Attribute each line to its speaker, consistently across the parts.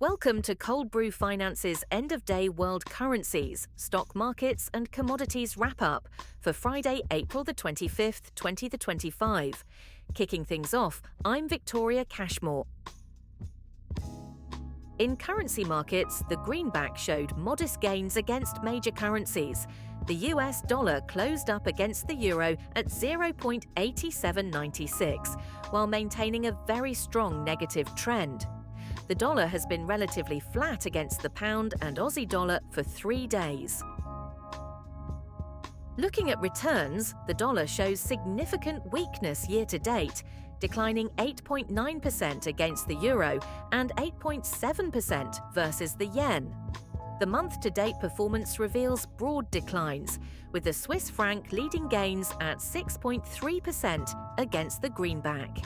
Speaker 1: Welcome to Cold Brew Finance's end-of-day world currencies, stock markets and commodities wrap-up for Friday, April the 25th, 2025. Kicking things off, I'm Victoria Cashmore. In currency markets, the greenback showed modest gains against major currencies. The US dollar closed up against the euro at 0.8796, while maintaining a very strong negative trend. The dollar has been relatively flat against the pound and Aussie dollar for 3 days. Looking at returns, the dollar shows significant weakness year-to-date, declining 8.9% against the euro and 8.7% versus the yen. The month-to-date performance reveals broad declines, with the Swiss franc leading gains at 6.3% against the greenback.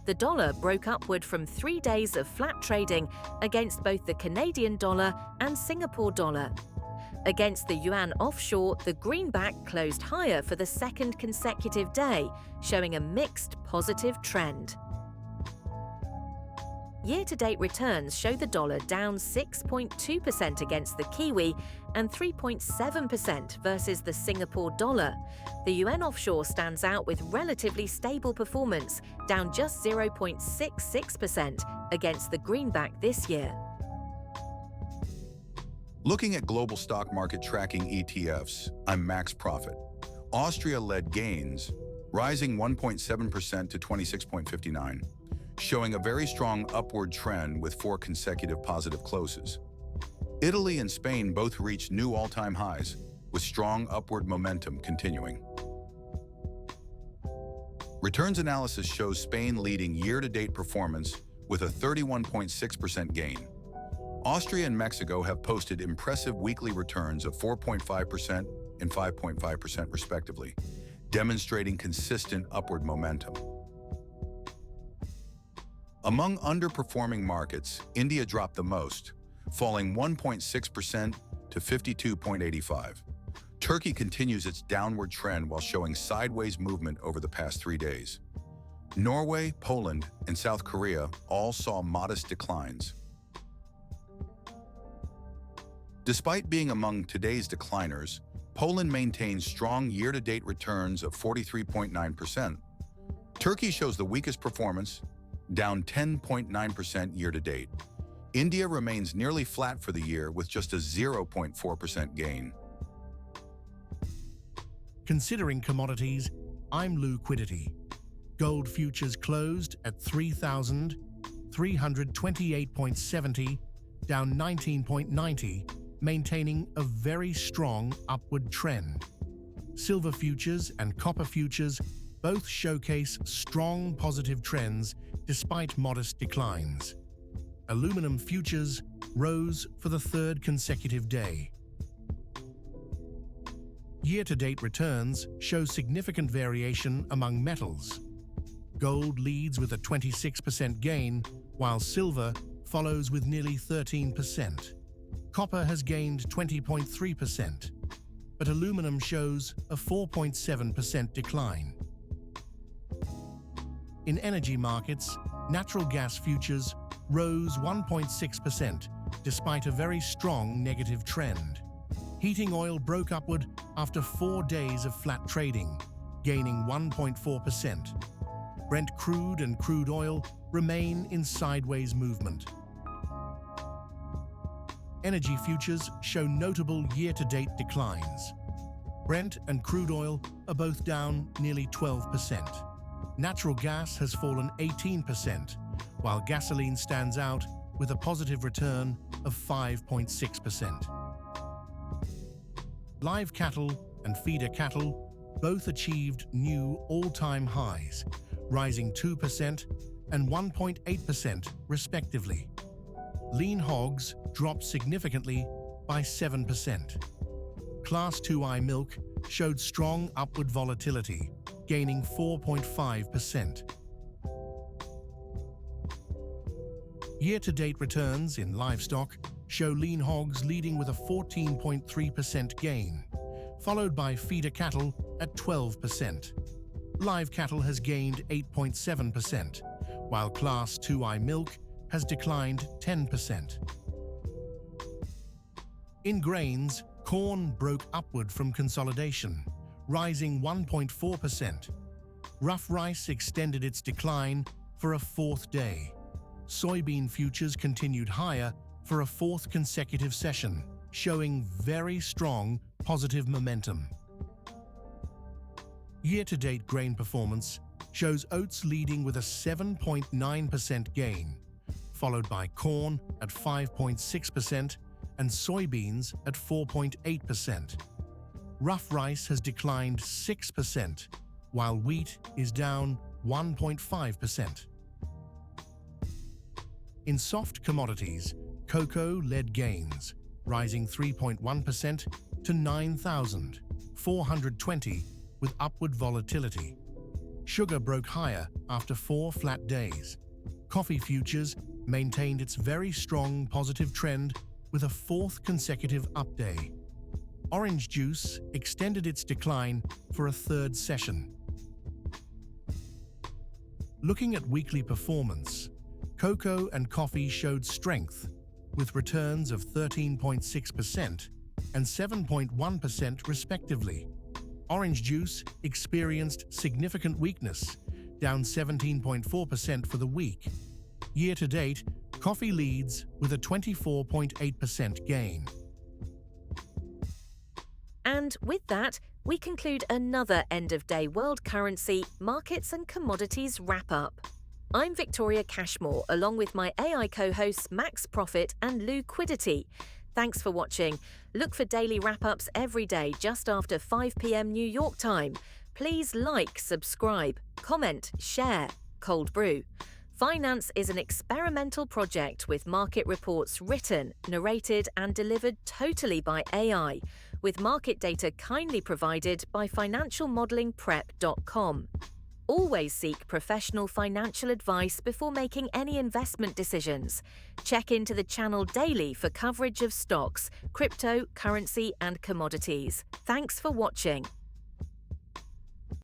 Speaker 1: The dollar broke upward from 3 days of flat trading against both the Canadian dollar and Singapore dollar. Against the yuan offshore, the greenback closed higher for the second consecutive day, showing a mixed positive trend. Year-to-date returns show the dollar down 6.2% against the Kiwi and 3.7% versus the Singapore dollar. The yuan offshore stands out with relatively stable performance, down just 0.66% against the greenback this year.
Speaker 2: Looking at global stock market tracking ETFs, I'm Max Profit. Austria led gains, rising 1.7% to 26.59. Showing a very strong upward trend with 4 consecutive positive closes. Italy and Spain both reached new all-time highs, with strong upward momentum continuing. Returns analysis shows Spain leading year-to-date performance with a 31.6% gain. Austria and Mexico have posted impressive weekly returns of 4.5% and 5.5% respectively, demonstrating consistent upward momentum. Among underperforming markets, India dropped the most, falling 1.6% to 52.85. Turkey continues its downward trend while showing sideways movement over the past 3 days. Norway, Poland, and South Korea all saw modest declines. Despite being among today's decliners, Poland maintains strong year-to-date returns of 43.9%. Turkey shows the weakest performance, down 10.9% year-to-date. India remains nearly flat for the year with just a 0.4% gain.
Speaker 3: Considering commodities, I'm Liquidity. Gold futures closed at 3,328.70, down 19.90, maintaining a very strong upward trend. Silver futures and copper futures both showcase strong positive trends despite modest declines. Aluminum futures rose for the 3rd consecutive day. Year-to-date returns show significant variation among metals. Gold leads with a 26% gain, while silver follows with nearly 13%. Copper has gained 20.3%, but aluminum shows a 4.7% decline. In energy markets, natural gas futures rose 1.6% despite a very strong negative trend. Heating oil broke upward after 4 days of flat trading, gaining 1.4%. Brent crude and crude oil remain in sideways movement. Energy futures show notable year-to-date declines. Brent and crude oil are both down nearly 12%. Natural gas has fallen 18%, while gasoline stands out with a positive return of 5.6%. Live cattle and feeder cattle both achieved new all-time highs, rising 2% and 1.8% respectively. Lean hogs dropped significantly by 7%. Class 2I milk showed strong upward volatility, gaining 4.5%. Year-to-date returns in livestock show lean hogs leading with a 14.3% gain, followed by feeder cattle at 12%. Live cattle has gained 8.7%, while Class 2I milk has declined 10%. In grains, corn broke upward from consolidation, rising 1.4%. Rough rice extended its decline for a fourth day. Soybean futures continued higher for a fourth consecutive session, showing very strong positive momentum. Year-to-date grain performance shows oats leading with a 7.9% gain, followed by corn at 5.6% and soybeans at 4.8%. Rough rice has declined 6%, while wheat is down 1.5%. In soft commodities, cocoa led gains, rising 3.1% to 9,420 with upward volatility. Sugar broke higher after 4 flat days. Coffee futures maintained its very strong positive trend with a fourth consecutive up day. Orange juice extended its decline for a third session. Looking at weekly performance, cocoa and coffee showed strength, with returns of 13.6% and 7.1% respectively. Orange juice experienced significant weakness, down 17.4% for the week. Year-to-date, coffee leads with a 24.8% gain.
Speaker 1: And with that, we conclude another end-of-day world currency, markets and commodities wrap-up. I'm Victoria Cashmore, along with my AI co-hosts Max Profit and Liquidity. Thanks for watching. Look for daily wrap-ups every day just after 5 p.m. New York time. Please like, subscribe, comment, share. Cold Brew. Finance is an experimental project with market reports written, narrated and delivered totally by AI, with market data kindly provided by financialmodelingprep.com. Always seek professional financial advice before making any investment decisions. Check into the channel daily for coverage of stocks, crypto, currency and commodities. Thanks for watching.